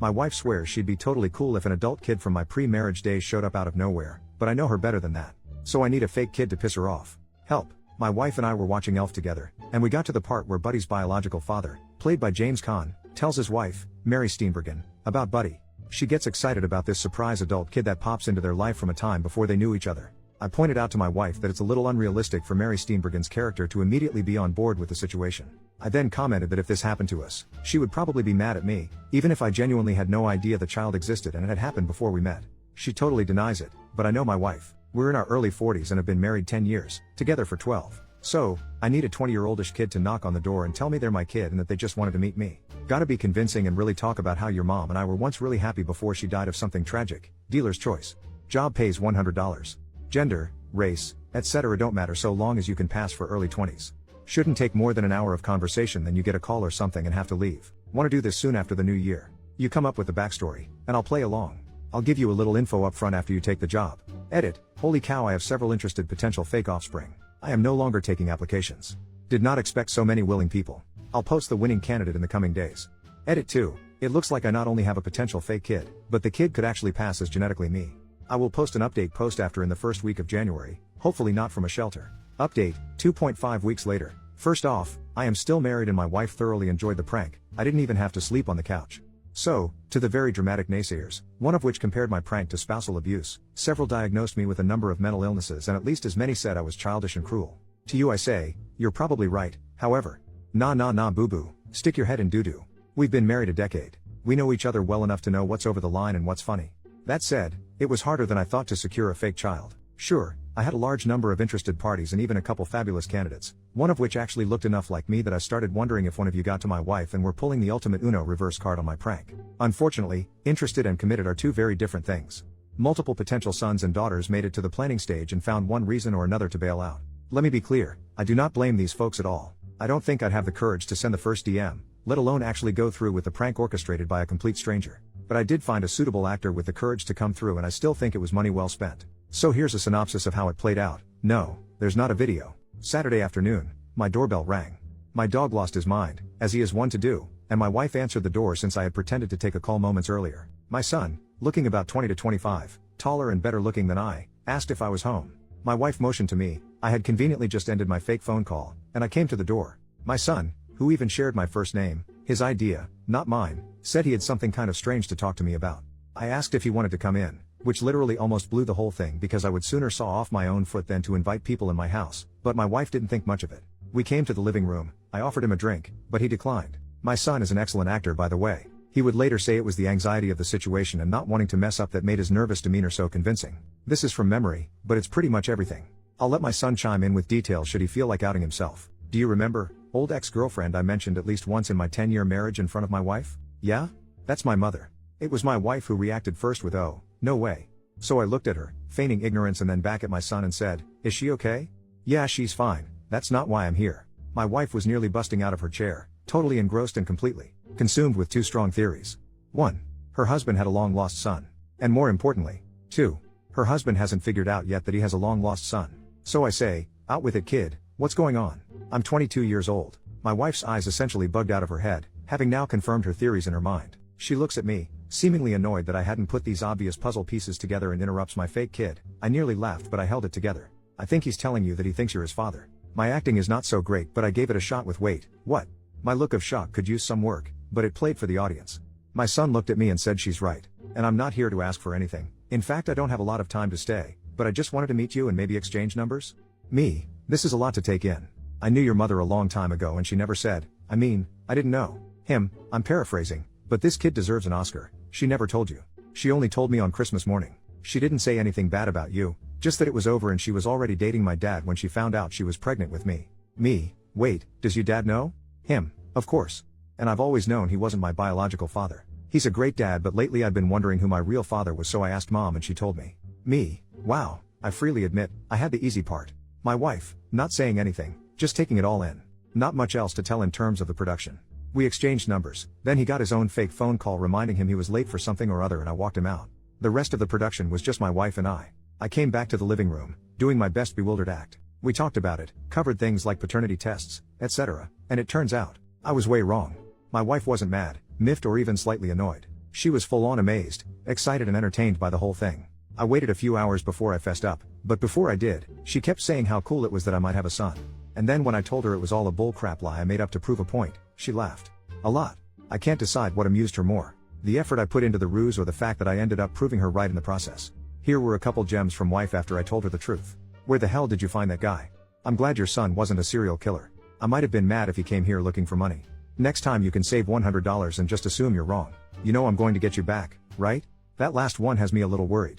My wife swears she'd be totally cool if an adult kid from my pre-marriage days showed up out of nowhere, but I know her better than that. So I need a fake kid to piss her off. Help. My wife and I were watching Elf together, and we got to the part where Buddy's biological father, played by James Caan, tells his wife, Mary Steenburgen, about Buddy. She gets excited about this surprise adult kid that pops into their life from a time before they knew each other. I pointed out to my wife that it's a little unrealistic for Mary Steenburgen's character to immediately be on board with the situation. I then commented that if this happened to us, she would probably be mad at me, even if I genuinely had no idea the child existed and it had happened before we met. She totally denies it, but I know my wife. We're in our early 40s and have been married 10 years, together for 12. So, I need a 20-year-oldish kid to knock on the door and tell me they're my kid and that they just wanted to meet me. Gotta be convincing and really talk about how your mom and I were once really happy before she died of something tragic. Dealer's choice. Job pays $100. Gender, race, etc. don't matter so long as you can pass for early 20s. Shouldn't take more than an hour of conversation, then you get a call or something and have to leave. Want to do this soon after the new year. You come up with the backstory, and I'll play along. I'll give you a little info up front after you take the job. Edit. Holy cow, I have several interested potential fake offspring. I am no longer taking applications. Did not expect so many willing people. I'll post the winning candidate in the coming days. Edit 2. It looks like I not only have a potential fake kid, but the kid could actually pass as genetically me. I will post an update post after in the first week of January, hopefully not from a shelter. Update, 2.5 weeks later. First off, I am still married and my wife thoroughly enjoyed the prank. I didn't even have to sleep on the couch. So, to the very dramatic naysayers, one of which compared my prank to spousal abuse, several diagnosed me with a number of mental illnesses and at least as many said I was childish and cruel. To you I say, you're probably right, however. Nah boo-boo, stick your head in doo-doo. We've been married a decade. We know each other well enough to know what's over the line and what's funny. That said, it was harder than I thought to secure a fake child. Sure, I had a large number of interested parties and even a couple fabulous candidates, one of which actually looked enough like me that I started wondering if one of you got to my wife and were pulling the ultimate Uno reverse card on my prank. Unfortunately, interested and committed are two very different things. Multiple potential sons and daughters made it to the planning stage and found one reason or another to bail out. Let me be clear, I do not blame these folks at all. I don't think I'd have the courage to send the first DM, let alone actually go through with the prank orchestrated by a complete stranger. But I did find a suitable actor with the courage to come through and I still think it was money well spent. So here's a synopsis of how it played out. No, there's not a video. Saturday afternoon, my doorbell rang. My dog lost his mind, as he is wont to do, and my wife answered the door since I had pretended to take a call moments earlier. My son, looking about 20 to 25, taller and better looking than I, asked if I was home. My wife motioned to me. I had conveniently just ended my fake phone call, and I came to the door. My son, who even shared my first name, his idea, not mine, said he had something kind of strange to talk to me about. I asked if he wanted to come in, which literally almost blew the whole thing because I would sooner saw off my own foot than to invite people in my house, but my wife didn't think much of it. We came to the living room. I offered him a drink, but he declined. My son is an excellent actor, by the way. He would later say it was the anxiety of the situation and not wanting to mess up that made his nervous demeanor so convincing. This is from memory, but it's pretty much everything. I'll let my son chime in with details should he feel like outing himself. Do you remember, old ex-girlfriend I mentioned at least once in my 10-year marriage in front of my wife? Yeah? That's my mother. It was my wife who reacted first with "Oh, no way." So I looked at her, feigning ignorance and then back at my son and said, "Is she okay?" "Yeah, she's fine. That's not why I'm here." My wife was nearly busting out of her chair, totally engrossed and completely consumed with two strong theories. 1. Her husband had a long-lost son. And more importantly, 2. Her husband hasn't figured out yet that he has a long-lost son. So I say, out with it, kid, what's going on? I'm 22 years old. My wife's eyes essentially bugged out of her head, having now confirmed her theories in her mind. She looks at me, seemingly annoyed that I hadn't put these obvious puzzle pieces together and interrupts my fake kid. I nearly laughed, but I held it together. "I think he's telling you that he thinks you're his father." My acting is not so great, but I gave it a shot with "Wait, what?" My look of shock could use some work, but it played for the audience. My son looked at me and said, "She's right. And I'm not here to ask for anything. In fact, I don't have a lot of time to stay, but I just wanted to meet you and maybe exchange numbers." Me, this is a lot to take in. "I knew your mother a long time ago and she never said, I didn't know." Him, I'm paraphrasing, but this kid deserves an Oscar. "She never told you. She only told me on Christmas morning. She didn't say anything bad about you, just that it was over and she was already dating my dad when she found out she was pregnant with me." Me, wait, does your dad know? Him, of course. "And I've always known he wasn't my biological father. He's a great dad, but lately I've been wondering who my real father was, so I asked mom and she told me." Me, wow, I freely admit, I had the easy part. My wife, not saying anything, just taking it all in. Not much else to tell in terms of the production. We exchanged numbers, then he got his own fake phone call reminding him he was late for something or other and I walked him out. The rest of the production was just my wife and I. I came back to the living room, doing my best bewildered act. We talked about it, covered things like paternity tests, etc., and it turns out, I was way wrong. My wife wasn't mad, miffed or even slightly annoyed. She was full on amazed, excited and entertained by the whole thing. I waited a few hours before I fessed up, but before I did, she kept saying how cool it was that I might have a son. And then when I told her it was all a bullcrap lie I made up to prove a point, she laughed. A lot. I can't decide what amused her more, the effort I put into the ruse or the fact that I ended up proving her right in the process. Here were a couple gems from wife after I told her the truth. Where the hell did you find that guy? I'm glad your son wasn't a serial killer. I might have been mad if he came here looking for money. Next time you can save $100 and just assume you're wrong. You know I'm going to get you back, right? That last one has me a little worried.